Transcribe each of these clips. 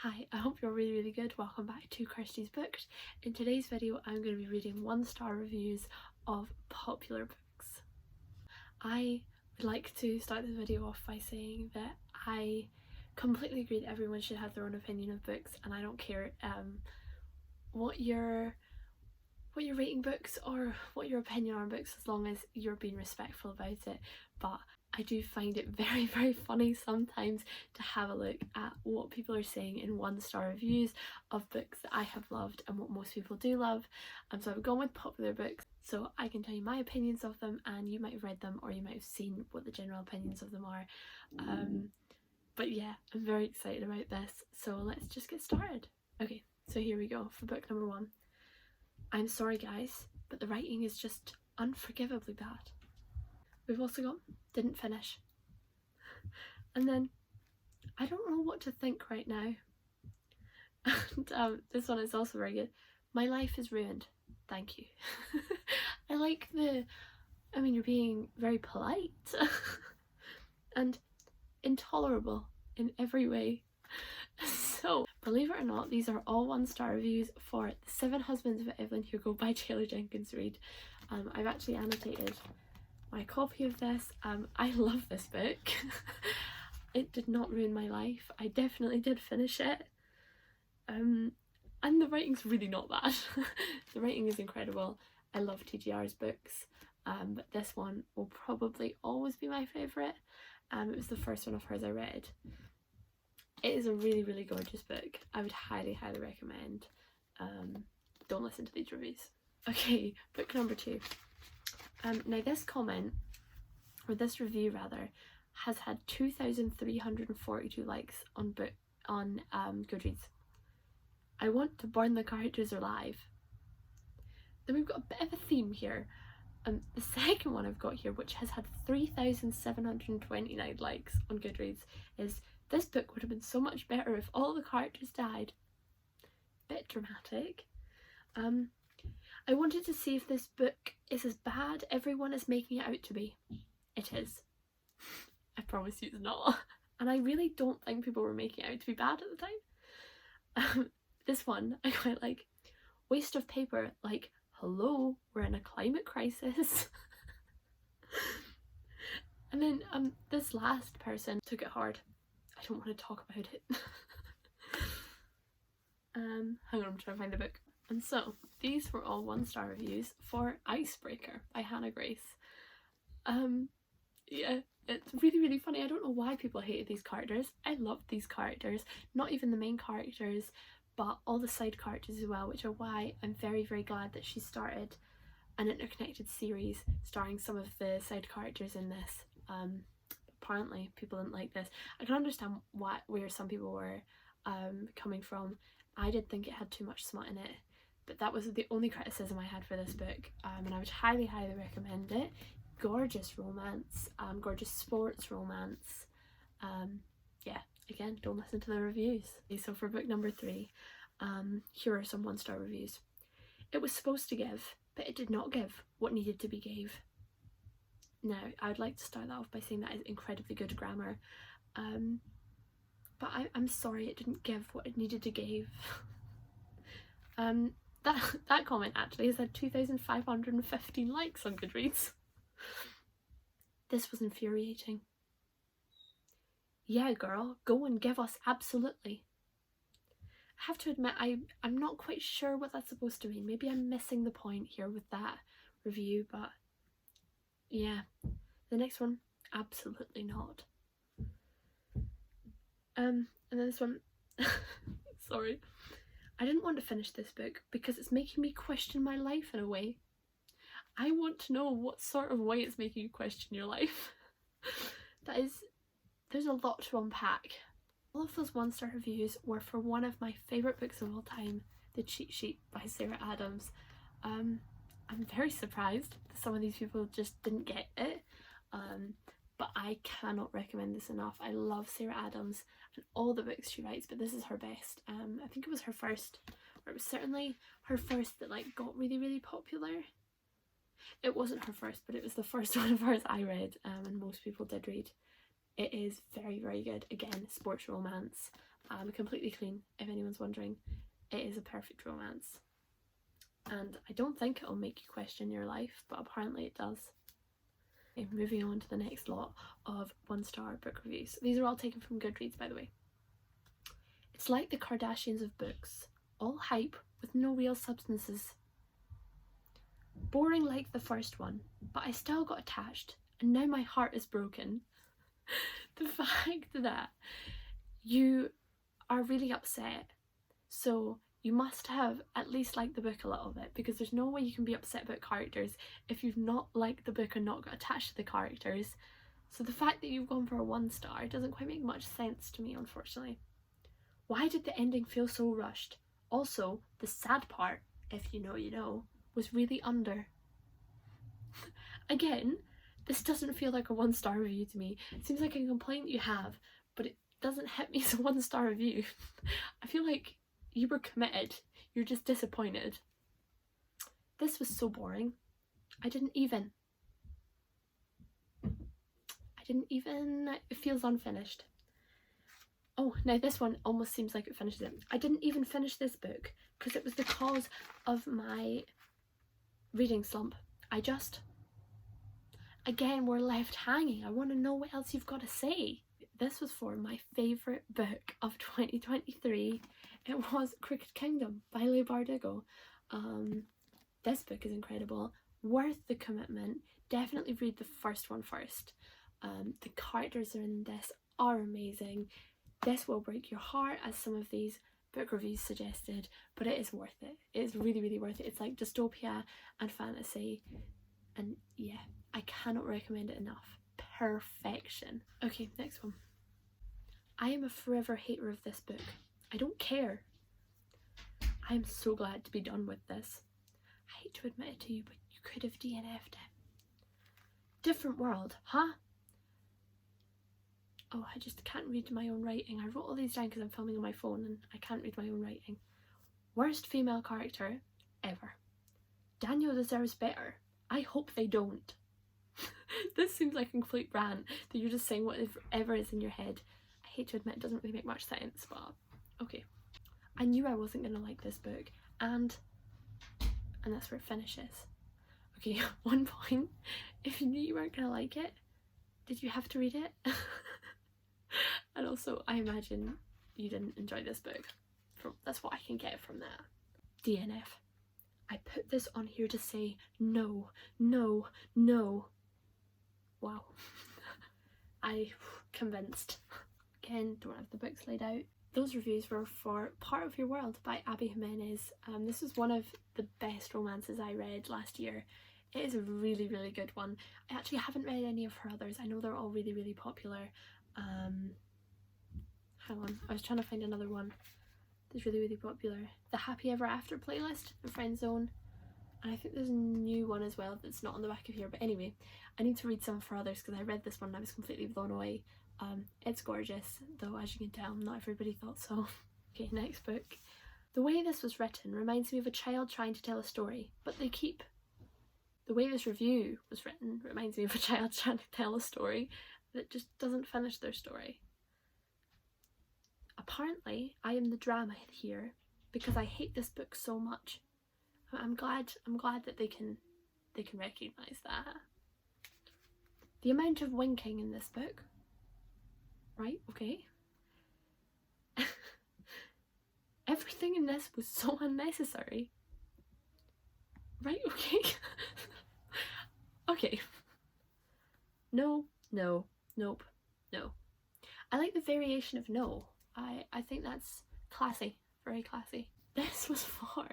Hi, I hope you're really good. Welcome back to Kirsty's Booked. In today's video I'm going to be reading 1-star reviews of popular books. I would like to start this video off by saying that I completely agree that everyone should have their own opinion of books, and I don't care what your rating books or what your opinion on books, as long as you're being respectful about it. But I do find it very funny sometimes to have a look at what people are saying in 1-star reviews of books that I have loved and what most people do love. So I've gone with popular books so I can tell you my opinions of them, and you might have read them or you might have seen what the general opinions of them are. But yeah, I'm very excited about this, so let's just get started. Okay, so here we go for book number 1. I'm sorry guys, but the writing is just unforgivably bad. We've also got didn't finish. And then I don't know what to think right now. And this one is also very good. My life is ruined. Thank you. I like you're being very polite and intolerable in every way. So, believe it or not, these are all 1-star reviews for The 7 Husbands of Evelyn Hugo by Taylor Jenkins Reid. I've actually annotated my copy of this. I love this book. It did not ruin my life. I definitely did finish it. And the writing's really not bad. The writing is incredible. I love TGR's books, but this one will probably always be my favourite. It was the first one of hers I read. It is a really gorgeous book. I would highly recommend. Don't listen to these reviews. Okay, book number 2. Now this comment, or this review rather, has had 2,342 likes on Goodreads. I want to burn the characters alive. Then we've got a bit of a theme here. The second one I've got here, which has had 3,729 likes on Goodreads, is this book would have been so much better if all the characters died. Bit dramatic. I wanted to see if this book is as bad everyone is making it out to be. It is. I promise you it's not. And I really don't think people were making it out to be bad at the time. This one I quite like. Waste of paper, like, hello, we're in a climate crisis. And then this last person took it hard. I don't want to talk about it. Hang on, I'm trying to find the book. And so these were all 1-star reviews for Icebreaker by Hannah Grace. Yeah, it's really funny. I don't know why people hated these characters. I loved these characters, not even the main characters, but all the side characters as well, which are why I'm very glad that she started an interconnected series starring some of the side characters in this. Apparently people didn't like this. I can understand where some people were coming from. I did think it had too much smut in it, but that was the only criticism I had for this book, and I would highly recommend it. Gorgeous romance, gorgeous sports romance. Yeah, again, don't listen to the reviews. Okay, so for book number 3, here are some 1-star reviews. It was supposed to give, but it did not give what needed to be gave. Now, I would like to start that off by saying that is incredibly good grammar, but I'm sorry it didn't give what it needed to give. That comment actually has had 2,515 likes on Goodreads. This was infuriating. Yeah girl, go and give us absolutely. I have to admit I'm not quite sure what that's supposed to mean. Maybe I'm missing the point here with that review, but yeah. The next one, absolutely not. And then this one, sorry. I didn't want to finish this book because it's making me question my life in a way. I want to know what sort of way it's making you question your life. There's a lot to unpack. All of those 1-star reviews were for one of my favourite books of all time, The Cheat Sheet by Sarah Adams. I'm very surprised that some of these people just didn't get it, but I cannot recommend this enough. I love Sarah Adams and all the books she writes, but this is her best. I think it was her first, or it was certainly her first that like got really popular. It wasn't her first, but it was the first one of hers I read, and most people did read. It is very good. Again, sports romance, completely clean, if anyone's wondering. It is a perfect romance. And I don't think it'll make you question your life, but apparently it does. Okay, moving on to the next lot of 1-star book reviews. These are all taken from Goodreads, by the way. It's like the Kardashians of books. All hype with no real substances. Boring like the first one, but I still got attached, and now my heart is broken. The fact that you are really upset, so you must have at least liked the book a little bit, because there's no way you can be upset about characters if you've not liked the book and not got attached to the characters. So the fact that you've gone for a 1-star doesn't quite make much sense to me, unfortunately. Why did the ending feel so rushed? Also, the sad part, if you know you know, was really under. Again, this doesn't feel like a 1-star review to me. It seems like a complaint you have, but it doesn't hit me as a 1-star review. I feel like you were committed, you're just disappointed. This was so boring. It feels unfinished. Oh, now this one almost seems like it finishes it. I didn't even finish this book because it was the cause of my reading slump. Again, we're left hanging. I want to know what else you've got to say. This was for my favourite book of 2023. It was Crooked Kingdom by Leigh Bardugo. This book is incredible. Worth the commitment. Definitely read the first one first. The characters in this are amazing. This will break your heart, as some of these book reviews suggested, but it is worth it. It is really, really worth it. It's like dystopia and fantasy, and yeah, I cannot recommend it enough. Perfection. Okay, next one. I am a forever hater of this book. I don't care. I am so glad to be done with this. I hate to admit it to you, but you could have DNF'd it. Different world, huh? Oh, I just can't read my own writing. I wrote all these down because I'm filming on my phone and I can't read my own writing. Worst female character ever. Daniel deserves better. I hope they don't. This seems like a complete rant that you're just saying whatever is in your head. I hate to admit it doesn't really make much sense, but okay. I knew I wasn't going to like this book, and that's where it finishes. Okay, at one point, if you knew you weren't going to like it, did you have to read it? And also, I imagine you didn't enjoy this book. That's what I can get from that. DNF. I put this on here to say no, no, no. Wow. I convinced. Again, don't have the books laid out. Those reviews were for Part of Your World by Abby Jimenez. This was one of the best romances I read last year. It is a really, really good one. I actually haven't read any of her others. I know they're all really, really popular. Hang on, I was trying to find another one that's really, really popular. The Happy Ever After playlist, The Friend Zone. And I think there's a new one as well that's not on the back of here. But anyway, I need to read some of her others because I read this one and I was completely blown away. It's gorgeous, though as you can tell, not everybody thought so. Okay, next book. The way this was written reminds me of a child trying to tell a story, but they keep... The way this review was written reminds me of a child trying to tell a story that just doesn't finish their story. Apparently, I am the drama here because I hate this book so much. I'm glad that they can recognise that. The amount of winking in this book. Right, okay. Everything in this was so unnecessary. Right, okay. Okay. No, no, nope, no. I like the variation of no. I think that's classy, very classy. This was for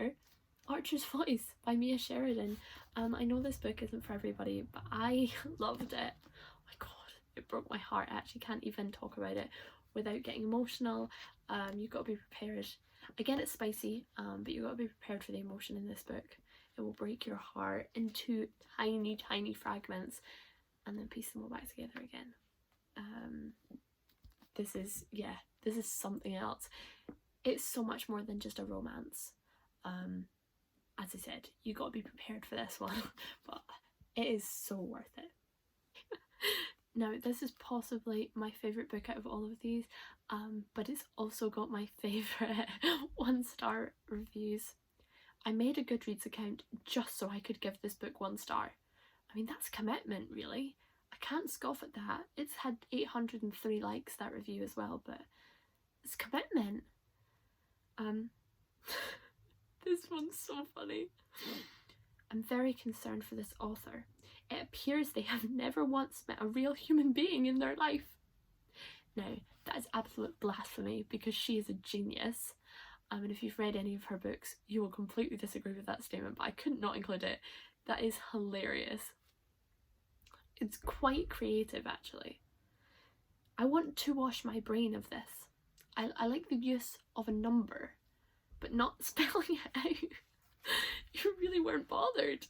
Archer's Voice by Mia Sheridan. I know this book isn't for everybody, but I loved it. Oh my god, it broke my heart. I actually can't even talk about it without getting emotional. You've got to be prepared. Again, it's spicy, but you've got to be prepared for the emotion in this book. It will break your heart into tiny, tiny fragments and then piece them all back together again. This is something else. It's so much more than just a romance. As I said, you got to be prepared for this one, but it is so worth it. Now, this is possibly my favourite book out of all of these, but it's also got my favourite 1-star reviews. I made a Goodreads account just so I could give this book 1 star. I mean, that's commitment, really. I can't scoff at that. It's had 803 likes, that review as well, but it's commitment. This one's so funny. I'm very concerned for this author. It appears they have never once met a real human being in their life. Now, that is absolute blasphemy because she is a genius. And if you've read any of her books, you will completely disagree with that statement, but I could not include it. That is hilarious. It's quite creative, actually. I want to wash my brain of this. I like the use of a number, but not spelling it out. You really weren't bothered.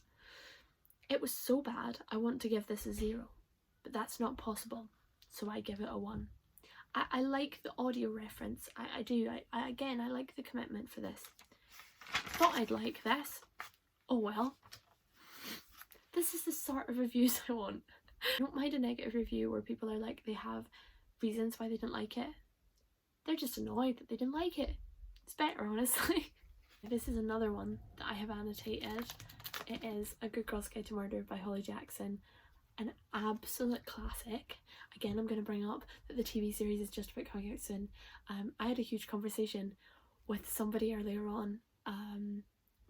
It was so bad, I want to give this a 0, but that's not possible, so I give it a 1. I like the audio reference, I do, again, I like the commitment for this. Thought I'd like this. Oh well. This is the sort of reviews I want. I don't mind a negative review where people are like, they have reasons why they didn't like it. They're just annoyed that they didn't like it. It's better, honestly. This is another one that I have annotated. It is A Good Girl's Guide to Murder by Holly Jackson. An absolute classic. Again, I'm going to bring up that the TV series is just about coming out soon. I had a huge conversation with somebody earlier on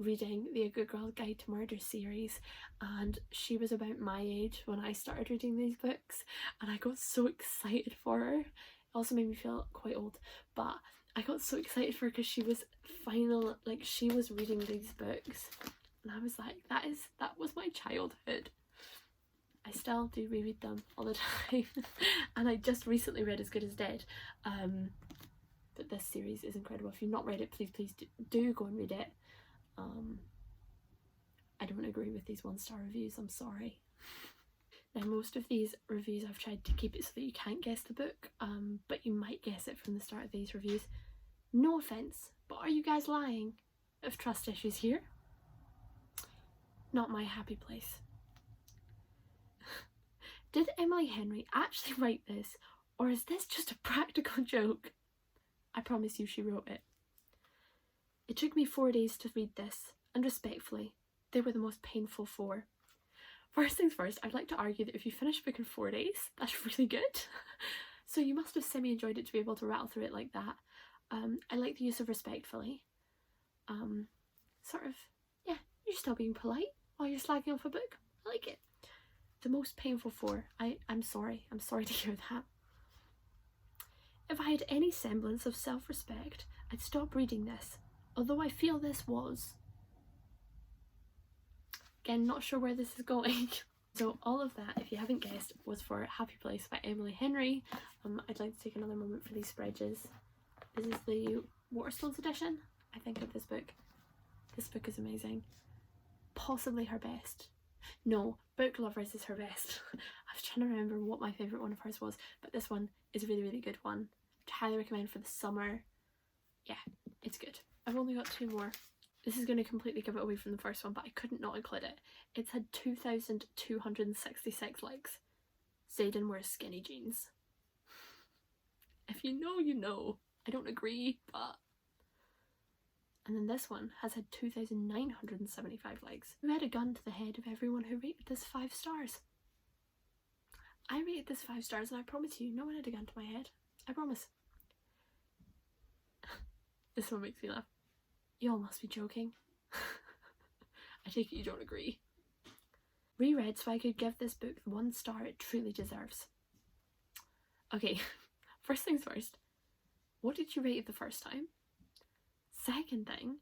reading the A Good Girl's Guide to Murder series, and she was about my age when I started reading these books, and I got so excited for her. It also made me feel quite old, but I got so excited for her because she was she was reading these books, and I was like, that was my childhood. I still do reread them all the time. And I just recently read As Good as Dead. But this series is incredible. If you've not read it, please do go and read it. I don't agree with these 1-star reviews, I'm sorry. Now, most of these reviews I've tried to keep it so that you can't guess the book, but you might guess it from the start of these reviews. No offence, but are you guys lying? Of trust issues here? Not my happy place. Did Emily Henry actually write this, or is this just a practical joke? I promise you she wrote it. It took me 4 days to read this, and respectfully, they were the most painful 4. First things first, I'd like to argue that if you finish a book in 4 days, that's really good. So you must have semi-enjoyed it to be able to rattle through it like that. I like the use of respectfully. Sort of, yeah, you're still being polite while you're slagging off a book. I like it. The most painful 4. I'm sorry to hear that. If I had any semblance of self-respect, I'd stop reading this, although I feel this was. Again, not sure where this is going. So all of that, if you haven't guessed, was for Happy Place by Emily Henry. I'd like to take another moment for these spreads. This is the Waterstones edition, I think, of this book. This book is amazing. Possibly her best. No, Book Lovers is her best. I was trying to remember what my favourite one of hers was, but this one is a really, really good one. I'd highly recommend for the summer. Yeah, it's good. I've only got 2 more. This is going to completely give it away from the first one, but I couldn't not include it. It's had 2,266 likes. Xaden wears skinny jeans. If you know, you know. I don't agree, but... And then this one has had 2,975 likes. Who had a gun to the head of everyone who rated this 5 stars? I rated this 5 stars, and I promise you, no one had a gun to my head. I promise. This one makes me laugh. You all must be joking. I take it you don't agree. Reread so I could give this book the 1 star it truly deserves. Okay, first things first. What did you rate it the first time? Second thing,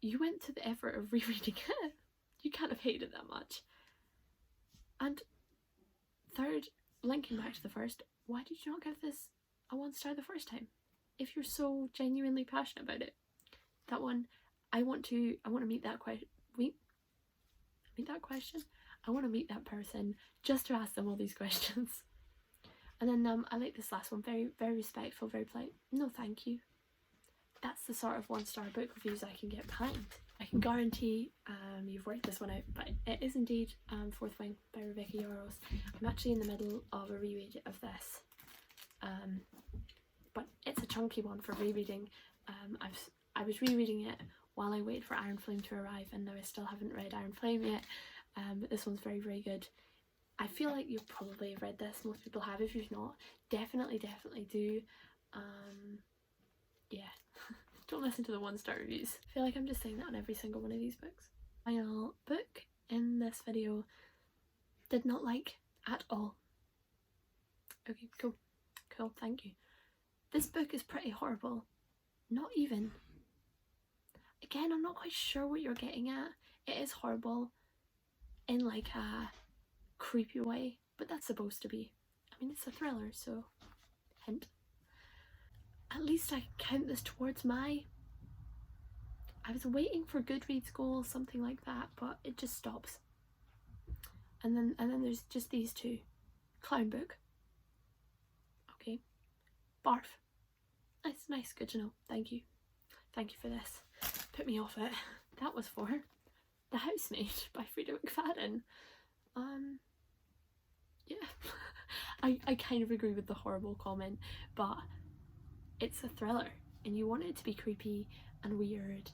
you went to the effort of rereading it. You can't have hated it that much. And third, linking back to the first, why did you not give this a 1 star the first time? If you're so genuinely passionate about it. That one, I want to meet that question. Meet that question? I want to meet that person just to ask them all these questions. And then I like this last one, very, very respectful, very polite. No, thank you. That's the sort of 1 star book reviews I can get behind. I I can guarantee you've worked this one out, but it is indeed Fourth Wing by Rebecca Yarros. I'm actually in the middle of a reread of this, but it's a chunky one for rereading. I was rereading it while I waited for Iron Flame to arrive, and now I still haven't read Iron Flame yet, but this one's very, very good. I feel like you probably have read this, most people have. If you've not, definitely do. Yeah. Don't listen to the 1-star reviews. I feel like I'm just saying that on every single one of these books. Final book in this video, did not like at all. Okay, cool, thank you. This book is pretty horrible. Not even. Again, I'm not quite sure what you're getting at. It is horrible in like a creepy way, but that's supposed to be. I mean, it's a thriller, so hint. At least I can count this towards my... I was waiting for Goodreads goals, something like that, but it just stops. And then there's just these two. Clown book. Okay. Barf. Nice, good to know. Thank you for this. Put me off it. That was for The Housemaid by Frida McFadden. Yeah. I kind of agree with the horrible comment, but it's a thriller and you want it to be creepy and weird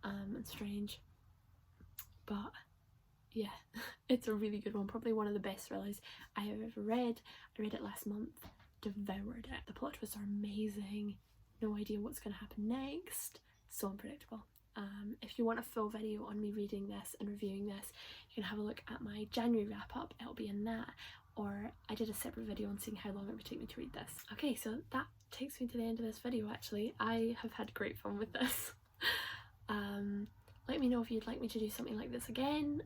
and strange, but yeah, it's a really good one, probably one of the best thrillers I have ever read. I read it last month, devoured it. The plot twists are amazing, no idea what's going to happen next, so unpredictable. If you want a full video on me reading this and reviewing this, you can have a look at my January wrap up, it'll be in that, or I did a separate video on seeing how long it would take me to read this. Okay, so that takes me to the end of this video actually. I have had great fun with this. Let me know if you'd like me to do something like this again,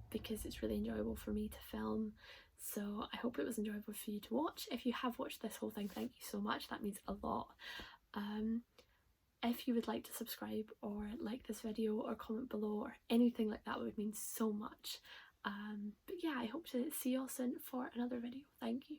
because it's really enjoyable for me to film, so I hope it was enjoyable for you to watch. If you have watched this whole thing, thank you so much, that means a lot. If you would like to subscribe or like this video or comment below or anything like that would mean so much. But yeah, I hope to see you all soon for another video. Thank you.